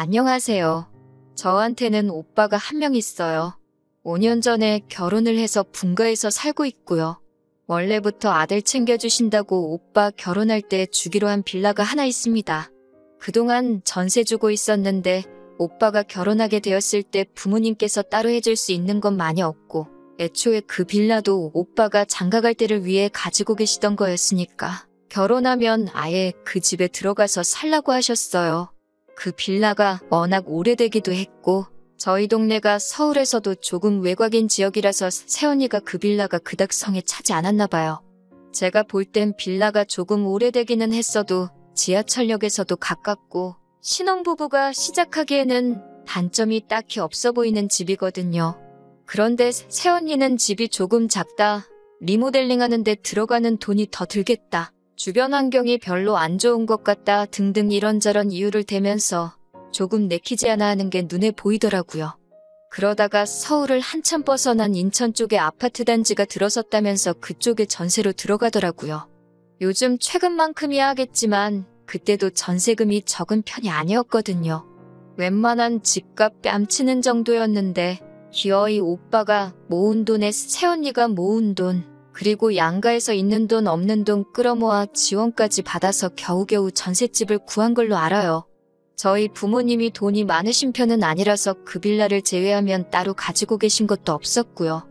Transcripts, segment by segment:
안녕하세요. 저한테는 오빠가 한 명 있어요. 5년 전에 결혼을 해서 분가에서 살고 있고요. 원래부터 아들 챙겨주신다고 오빠 결혼할 때 주기로 한 빌라가 하나 있습니다. 그동안 전세 주고 있었는데 오빠가 결혼하게 되었을 때 부모님께서 따로 해줄 수 있는 건 많이 없고 애초에 그 빌라도 오빠가 장가갈 때를 위해 가지고 계시던 거였으니까 결혼하면 아예 그 집에 들어가서 살라고 하셨어요. 그 빌라가 워낙 오래되기도 했고 저희 동네가 서울에서도 조금 외곽인 지역이라서 새언니가 그 빌라가 그닥 성에 차지 않았나 봐요. 제가 볼 땐 빌라가 조금 오래되기는 했어도 지하철역에서도 가깝고 신혼부부가 시작하기에는 단점이 딱히 없어 보이는 집이거든요. 그런데 새언니는 집이 조금 작다, 리모델링 하는데 들어가는 돈이 더 들겠다, 주변 환경이 별로 안 좋은 것 같다 등등 이런저런 이유를 대면서 조금 내키지 않아 하는 게 눈에 보이더라고요. 그러다가 서울을 한참 벗어난 인천 쪽에 아파트 단지가 들어섰다면서 그쪽에 전세로 들어가더라고요. 요즘 최근만큼이야 하겠지만 그때도 전세금이 적은 편이 아니었거든요. 웬만한 집값 뺨치는 정도였는데 기어이 오빠가 모은 돈에 새언니가 모은 돈, 그리고 양가에서 있는 돈 없는 돈 끌어모아 지원까지 받아서 겨우겨우 전셋집을 구한 걸로 알아요. 저희 부모님이 돈이 많으신 편은 아니라서 그 빌라를 제외하면 따로 가지고 계신 것도 없었고요.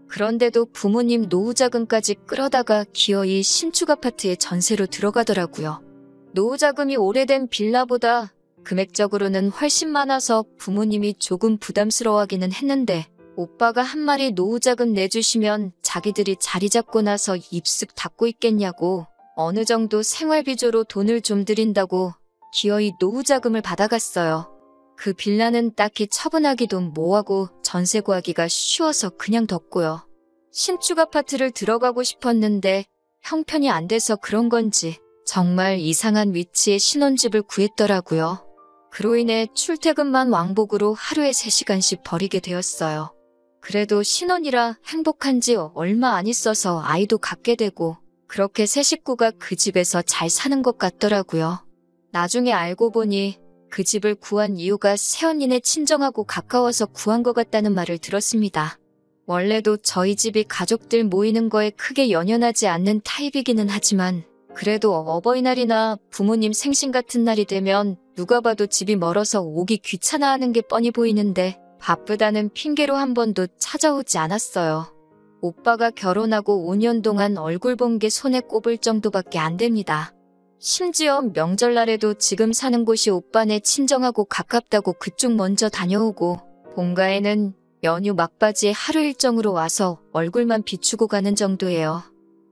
그런데도 부모님 노후자금까지 끌어다가 기어이 신축 아파트에 전세로 들어가더라고요. 노후자금이 오래된 빌라보다 금액적으로는 훨씬 많아서 부모님이 조금 부담스러워하기는 했는데 오빠가 한 마리 노후자금 내주시면 자기들이 자리 잡고 나서 입쓱 닫고 있겠냐고 어느 정도 생활비조로 돈을 좀 드린다고 기어이 노후자금을 받아갔어요. 그 빌라는 딱히 처분하기도 뭐하고 전세 구하기가 쉬워서 그냥 뒀고요. 신축 아파트를 들어가고 싶었는데 형편이 안 돼서 그런 건지 정말 이상한 위치에 신혼집을 구했더라고요. 그로 인해 출퇴근만 왕복으로 하루에 3시간씩 버리게 되었어요. 그래도 신혼이라 행복한 지 얼마 안 있어서 아이도 갖게 되고 그렇게 세 식구가 그 집에서 잘 사는 것 같더라고요. 나중에 알고 보니 그 집을 구한 이유가 새언니네 친정하고 가까워서 구한 것 같다는 말을 들었습니다. 원래도 저희 집이 가족들 모이는 거에 크게 연연하지 않는 타입이기는 하지만 그래도 어버이날이나 부모님 생신 같은 날이 되면 누가 봐도 집이 멀어서 오기 귀찮아하는 게 뻔히 보이는데 바쁘다는 핑계로 한 번도 찾아오지 않았어요. 오빠가 결혼하고 5년 동안 얼굴 본 게 손에 꼽을 정도밖에 안 됩니다. 심지어 명절날에도 지금 사는 곳이 오빠네 친정하고 가깝다고 그쪽 먼저 다녀오고 본가에는 연휴 막바지에 하루 일정으로 와서 얼굴만 비추고 가는 정도예요.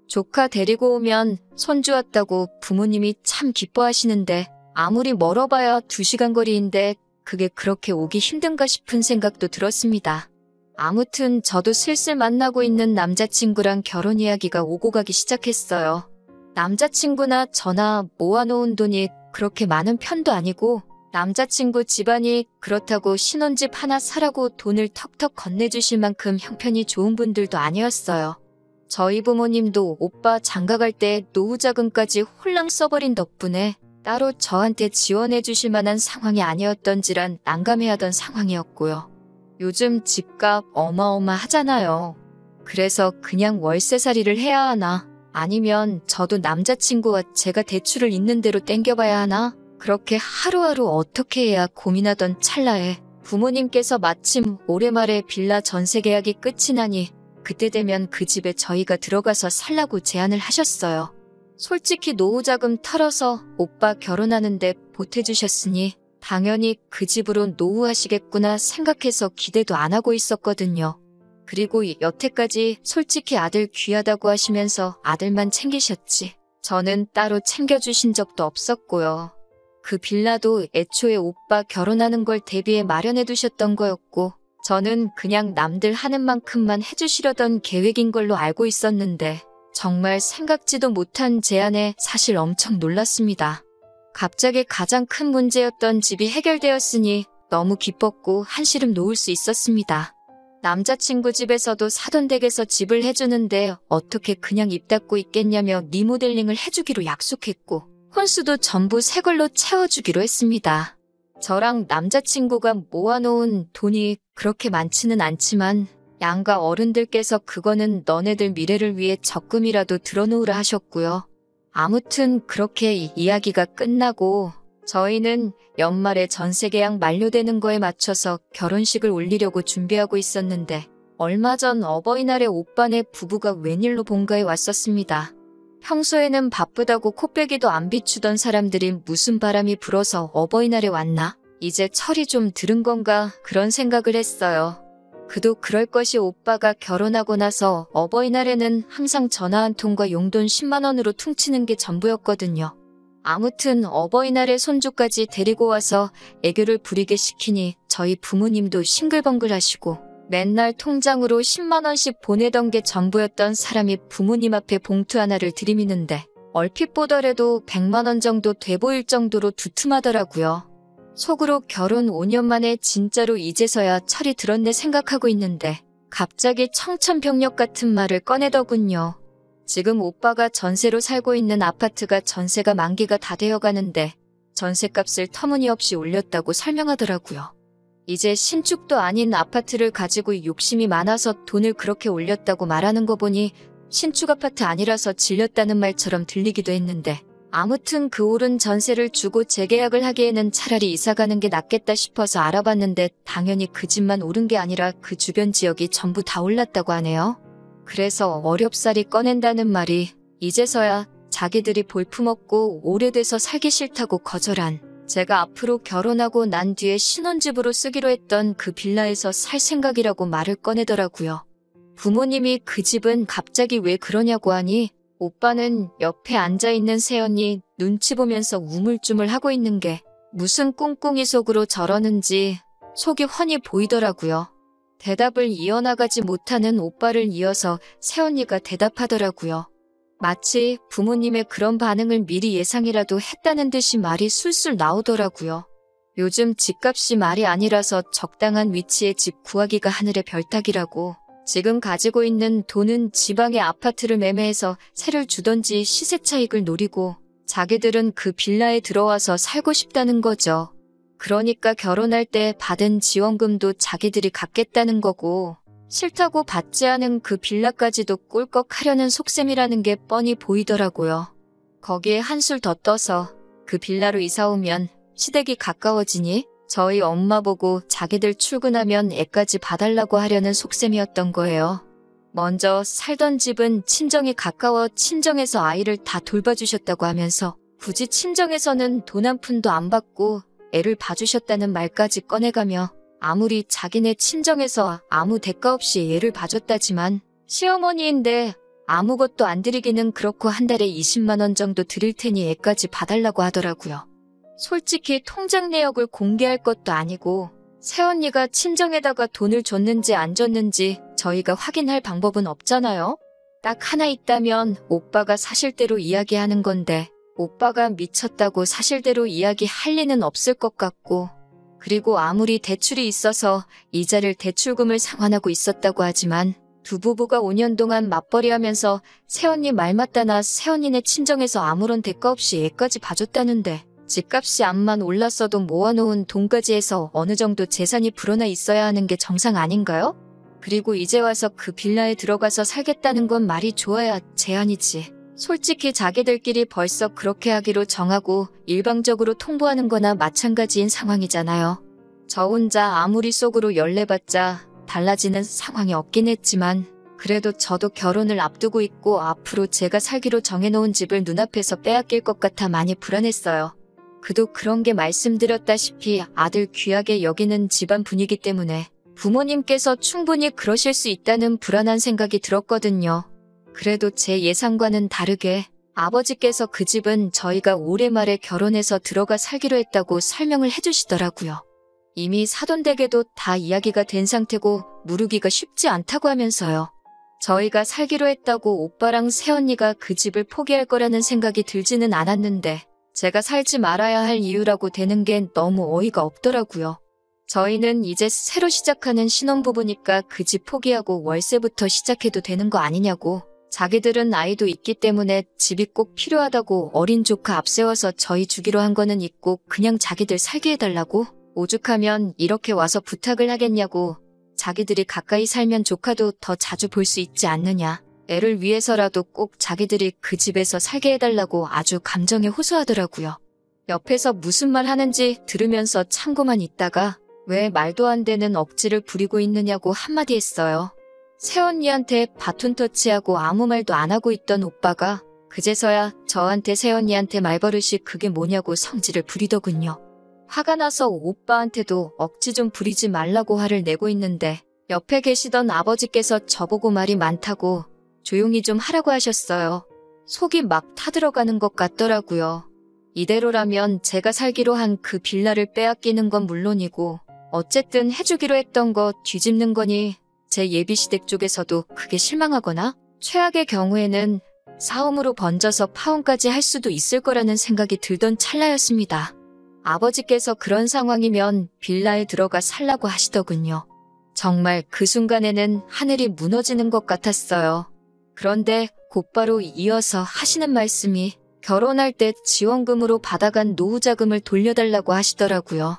조카 데리고 오면 손주 왔다고 부모님이 참 기뻐하시는데 아무리 멀어봐야 2시간 거리인데 그게 그렇게 오기 힘든가 싶은 생각도 들었습니다. 아무튼 저도 슬슬 만나고 있는 남자친구랑 결혼 이야기가 오고 가기 시작했어요. 남자친구나 저나 모아놓은 돈이 그렇게 많은 편도 아니고 남자친구 집안이 그렇다고 신혼집 하나 사라고 돈을 턱턱 건네주실 만큼 형편이 좋은 분들도 아니었어요. 저희 부모님도 오빠 장가갈 때 노후자금까지 홀랑 써버린 덕분에 따로 저한테 지원해 주실 만한 상황이 아니었던지란 난감해하던 상황이었고요. 요즘 집값 어마어마하잖아요. 그래서 그냥 월세살이를 해야 하나 아니면 저도 남자친구와 제가 대출을 있는 대로 땡겨봐야 하나 그렇게 하루하루 어떻게 해야 고민하던 찰나에 부모님께서 마침 올해 말에 빌라 전세 계약이 끝이 나니 그때 되면 그 집에 저희가 들어가서 살라고 제안을 하셨어요. 솔직히 노후자금 털어서 오빠 결혼하는데 보태주셨으니 당연히 그 집으로 노후하시겠구나 생각해서 기대도 안 하고 있었거든요. 그리고 여태까지 솔직히 아들 귀하다고 하시면서 아들만 챙기셨지 저는 따로 챙겨주신 적도 없었고요. 그 빌라도 애초에 오빠 결혼하는 걸 대비해 마련해 두셨던 거였고 저는 그냥 남들 하는 만큼만 해주시려던 계획인 걸로 알고 있었는데 정말 생각지도 못한 제안에 사실 엄청 놀랐습니다. 갑자기 가장 큰 문제였던 집이 해결되었으니 너무 기뻤고 한시름 놓을 수 있었습니다. 남자친구 집에서도 사돈 댁에서 집을 해주는데 어떻게 그냥 입 닫고 있겠냐며 리모델링을 해주기로 약속했고 혼수도 전부 새 걸로 채워주기로 했습니다. 저랑 남자친구가 모아놓은 돈이 그렇게 많지는 않지만 양가 어른들께서 그거는 너네들 미래를 위해 적금이라도 들어놓으라 하셨고요. 아무튼 그렇게 이야기가 끝나고 저희는 연말에 전세 계약 만료되는 거에 맞춰서 결혼식을 올리려고 준비하고 있었는데 얼마 전 어버이날에 오빠네 부부가 웬일로 본가에 왔었습니다. 평소에는 바쁘다고 코빼기도 안 비추던 사람들이 무슨 바람이 불어서 어버이날에 왔나? 이제 철이 좀 들은 건가? 그런 생각을 했어요. 그도 그럴 것이 오빠가 결혼하고 나서 어버이날에는 항상 전화 한 통과 용돈 10만 원으로 퉁치는 게 전부였거든요. 아무튼 어버이날에 손주까지 데리고 와서 애교를 부리게 시키니 저희 부모님도 싱글벙글 하시고 맨날 통장으로 10만 원씩 보내던 게 전부였던 사람이 부모님 앞에 봉투 하나를 들이미는데 얼핏 보더라도 100만 원 정도 돼 보일 정도로 두툼하더라고요. 속으로 결혼 5년 만에 진짜로 이제서야 철이 들었네 생각하고 있는데 갑자기 청천벽력 같은 말을 꺼내더군요. 지금 오빠가 전세로 살고 있는 아파트가 전세가 만기가 다 되어 가는데 전세값을 터무니없이 올렸다고 설명하더라고요. 이제 신축도 아닌 아파트를 가지고 욕심이 많아서 돈을 그렇게 올렸다고 말하는 거 보니 신축 아파트 아니라서 질렸다는 말처럼 들리기도 했는데 아무튼 그 오른 전세를 주고 재계약을 하기에는 차라리 이사가는 게 낫겠다 싶어서 알아봤는데 당연히 그 집만 오른 게 아니라 그 주변 지역이 전부 다 올랐다고 하네요. 그래서 어렵사리 꺼낸다는 말이 이제서야 자기들이 볼품없고 오래돼서 살기 싫다고 거절한 제가 앞으로 결혼하고 난 뒤에 신혼집으로 쓰기로 했던 그 빌라에서 살 생각이라고 말을 꺼내더라고요. 부모님이 그 집은 갑자기 왜 그러냐고 하니 오빠는 옆에 앉아있는 새언니 눈치 보면서 우물쭈물하고 있는 게 무슨 꿍꿍이 속으로 저러는지 속이 훤히 보이더라고요. 대답을 이어나가지 못하는 오빠를 이어서 새언니가 대답하더라고요. 마치 부모님의 그런 반응을 미리 예상이라도 했다는 듯이 말이 술술 나오더라고요. 요즘 집값이 말이 아니라서 적당한 위치에 집 구하기가 하늘의 별따기라고. 지금 가지고 있는 돈은 지방의 아파트를 매매해서 세를 주던지 시세 차익을 노리고 자기들은 그 빌라에 들어와서 살고 싶다는 거죠. 그러니까 결혼할 때 받은 지원금도 자기들이 갖겠다는 거고 싫다고 받지 않은 그 빌라까지도 꿀꺽하려는 속셈이라는 게 뻔히 보이더라고요. 거기에 한술 더 떠서 그 빌라로 이사 오면 시댁이 가까워지니 저희 엄마 보고 자기들 출근하면 애까지 봐달라고 하려는 속셈이었던 거예요. 먼저 살던 집은 친정이 가까워 친정에서 아이를 다 돌봐주셨다고 하면서 굳이 친정에서는 돈 한 푼도 안 받고 애를 봐주셨다는 말까지 꺼내가며 아무리 자기네 친정에서 아무 대가 없이 애를 봐줬다지만 시어머니인데 아무것도 안 드리기는 그렇고 한 달에 20만 원 정도 드릴 테니 애까지 봐달라고 하더라고요. 솔직히 통장 내역을 공개할 것도 아니고 새언니가 친정에다가 돈을 줬는지 안 줬는지 저희가 확인할 방법은 없잖아요. 딱 하나 있다면 오빠가 사실대로 이야기하는 건데 오빠가 미쳤다고 사실대로 이야기할 리는 없을 것 같고 그리고 아무리 대출이 있어서 이자를 대출금을 상환하고 있었다고 하지만 두 부부가 5년 동안 맞벌이하면서 새언니 말 맞다나 새언니네 친정에서 아무런 대가 없이 애까지 봐줬다는데 집값이 암만 올랐어도 모아놓은 돈까지 해서 어느 정도 재산이 불어나 있어야 하는 게 정상 아닌가요? 그리고 이제 와서 그 빌라에 들어가서 살겠다는 건 말이 좋아야 제한이지. 솔직히 자기들끼리 벌써 그렇게 하기로 정하고 일방적으로 통보하는 거나 마찬가지인 상황이잖아요. 저 혼자 아무리 속으로 열내봤자 달라지는 상황이 없긴 했지만 그래도 저도 결혼을 앞두고 있고 앞으로 제가 살기로 정해놓은 집을 눈앞에서 빼앗길 것 같아 많이 불안했어요. 그도 그런 게 말씀드렸다시피 아들 귀하게 여기는 집안 분위기 때문에 부모님께서 충분히 그러실 수 있다는 불안한 생각이 들었거든요. 그래도 제 예상과는 다르게 아버지께서 그 집은 저희가 올해 말에 결혼해서 들어가 살기로 했다고 설명을 해주시더라고요. 이미 사돈댁에도 다 이야기가 된 상태고 무르기가 쉽지 않다고 하면서요. 저희가 살기로 했다고 오빠랑 새언니가 그 집을 포기할 거라는 생각이 들지는 않았는데 제가 살지 말아야 할 이유라고 되는 게 너무 어이가 없더라고요. 저희는 이제 새로 시작하는 신혼부부니까 그 집 포기하고 월세부터 시작해도 되는 거 아니냐고. 자기들은 아이도 있기 때문에 집이 꼭 필요하다고 어린 조카 앞세워서 저희 주기로 한 거는 있고 그냥 자기들 살게 해달라고? 오죽하면 이렇게 와서 부탁을 하겠냐고. 자기들이 가까이 살면 조카도 더 자주 볼 수 있지 않느냐. 애를 위해서라도 꼭 자기들이 그 집에서 살게 해달라고 아주 감정에 호소하더라고요. 옆에서 무슨 말 하는지 들으면서 참고만 있다가 왜 말도 안 되는 억지를 부리고 있느냐고 한마디 했어요. 새언니한테 바톤 터치하고 아무 말도 안 하고 있던 오빠가 그제서야 저한테 새언니한테 말버릇이 그게 뭐냐고 성질을 부리더군요. 화가 나서 오빠한테도 억지 좀 부리지 말라고 화를 내고 있는데 옆에 계시던 아버지께서 저보고 말이 많다고 조용히 좀 하라고 하셨어요. 속이 막 타들어가는 것 같더라고요. 이대로라면 제가 살기로 한 그 빌라를 빼앗기는 건 물론이고 어쨌든 해주기로 했던 거 뒤집는 거니 제 예비시댁 쪽에서도 그게 실망하거나 최악의 경우에는 사움으로 번져서 파혼까지 할 수도 있을 거라는 생각이 들던 찰나였습니다. 아버지께서 그런 상황이면 빌라에 들어가 살라고 하시더군요. 정말 그 순간에는 하늘이 무너지는 것 같았어요. 그런데 곧바로 이어서 하시는 말씀이 결혼할 때 지원금으로 받아간 노후자금을 돌려달라고 하시더라고요.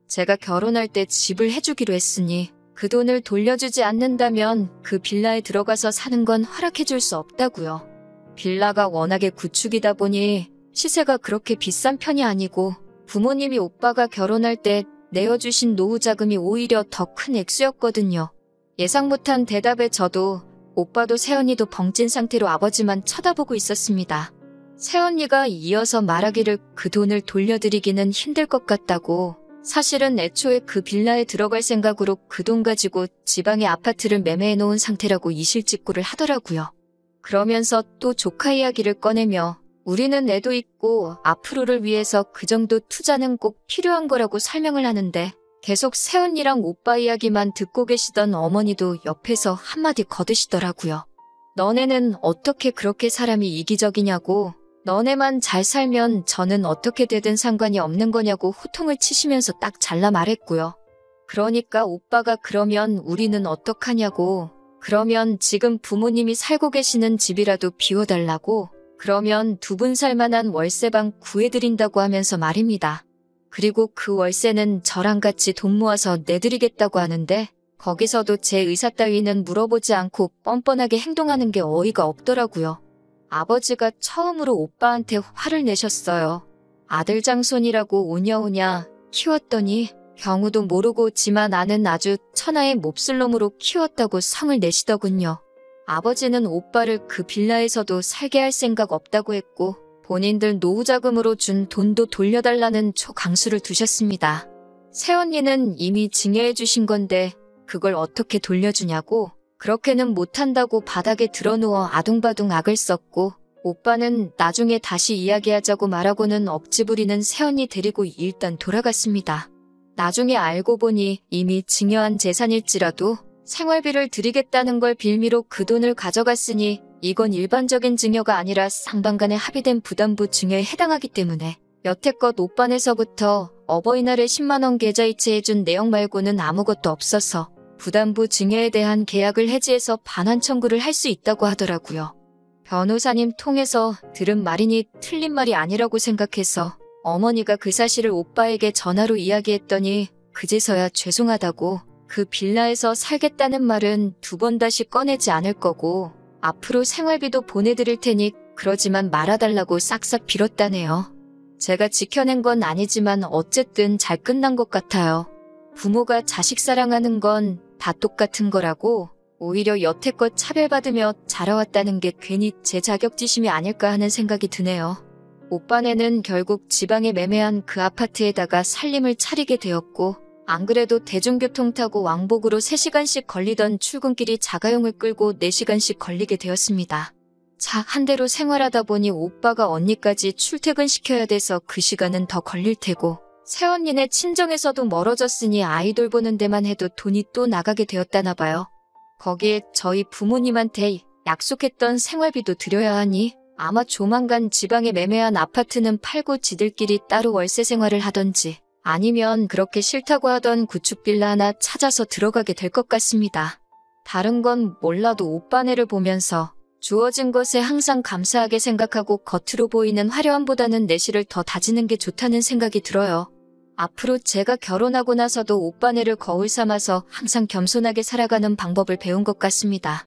제가 결혼할 때 집을 해주기로 했으니 그 돈을 돌려주지 않는다면 그 빌라에 들어가서 사는 건 허락해줄 수 없다고요. 빌라가 워낙에 구축이다 보니 시세가 그렇게 비싼 편이 아니고 부모님이 오빠가 결혼할 때 내어주신 노후자금이 오히려 더 큰 액수였거든요. 예상 못한 대답에 저도 오빠도 새언니도 벙찐 상태로 아버지만 쳐다보고 있었습니다. 새언니가 이어서 말하기를 그 돈을 돌려드리기는 힘들 것 같다고. 사실은 애초에 그 빌라에 들어갈 생각으로 그 돈 가지고 지방의 아파트를 매매해 놓은 상태라고 이실직고를 하더라고요. 그러면서 또 조카 이야기를 꺼내며 우리는 애도 있고 앞으로를 위해서 그 정도 투자는 꼭 필요한 거라고 설명을 하는데 계속 새언니랑 오빠 이야기만 듣고 계시던 어머니도 옆에서 한마디 거드시더라고요. 너네는 어떻게 그렇게 사람이 이기적이냐고. 너네만 잘 살면 저는 어떻게 되든 상관이 없는 거냐고 호통을 치시면서 딱 잘라 말했고요. 그러니까 오빠가 그러면 우리는 어떡하냐고. 그러면 지금 부모님이 살고 계시는 집이라도 비워달라고. 그러면 두 분 살만한 월세방 구해드린다고 하면서 말입니다. 그리고 그 월세는 저랑 같이 돈 모아서 내드리겠다고 하는데 거기서도 제 의사 따위는 물어보지 않고 뻔뻔하게 행동하는 게 어이가 없더라고요. 아버지가 처음으로 오빠한테 화를 내셨어요. 아들 장손이라고 오냐오냐 키웠더니 경우도 모르고 지만 아는 아주 천하의 몹쓸놈으로 키웠다고 성을 내시더군요. 아버지는 오빠를 그 빌라에서도 살게 할 생각 없다고 했고 본인들 노후자금으로 준 돈도 돌려달라는 초강수를 두셨습니다. 새언니는 이미 증여해 주신 건데 그걸 어떻게 돌려주냐고. 그렇게는 못한다고 바닥에 드러누워 아둥바둥 악을 썼고 오빠는 나중에 다시 이야기하자고 말하고는 억지 부리는 새언니 데리고 일단 돌아갔습니다. 나중에 알고 보니 이미 증여한 재산일지라도 생활비를 드리겠다는 걸 빌미로 그 돈을 가져갔으니 이건 일반적인 증여가 아니라 상반간에 합의된 부담부 증여에 해당하기 때문에 여태껏 오빠네서부터 어버이날에 10만 원 계좌이체해준 내용 말고는 아무것도 없어서 부담부 증여에 대한 계약을 해지해서 반환 청구를 할 수 있다고 하더라고요. 변호사님 통해서 들은 말이니 틀린 말이 아니라고 생각해서 어머니가 그 사실을 오빠에게 전화로 이야기했더니 그제서야 죄송하다고 그 빌라에서 살겠다는 말은 두 번 다시 꺼내지 않을 거고 앞으로 생활비도 보내드릴 테니 그러지만 말아달라고 싹싹 빌었다네요. 제가 지켜낸 건 아니지만 어쨌든 잘 끝난 것 같아요. 부모가 자식 사랑하는 건 다 똑같은 거라고 오히려 여태껏 차별받으며 자라왔다는 게 괜히 제 자격지심이 아닐까 하는 생각이 드네요. 오빠네는 결국 지방에 매매한 그 아파트에다가 살림을 차리게 되었고 안 그래도 대중교통 타고 왕복으로 3시간씩 걸리던 출근길이 자가용을 끌고 4시간씩 걸리게 되었습니다. 차 한 대로 생활하다 보니 오빠가 언니까지 출퇴근시켜야 돼서 그 시간은 더 걸릴 테고 새언니네 친정에서도 멀어졌으니 아이돌 보는 데만 해도 돈이 또 나가게 되었다나 봐요. 거기에 저희 부모님한테 약속했던 생활비도 드려야 하니 아마 조만간 지방에 매매한 아파트는 팔고 지들끼리 따로 월세 생활을 하던지 아니면 그렇게 싫다고 하던 구축 빌라 하나 찾아서 들어가게 될 것 같습니다. 다른 건 몰라도 오빠네를 보면서 주어진 것에 항상 감사하게 생각하고 겉으로 보이는 화려함보다는 내실을 더 다지는 게 좋다는 생각이 들어요. 앞으로 제가 결혼하고 나서도 오빠네를 거울 삼아서 항상 겸손하게 살아가는 방법을 배운 것 같습니다.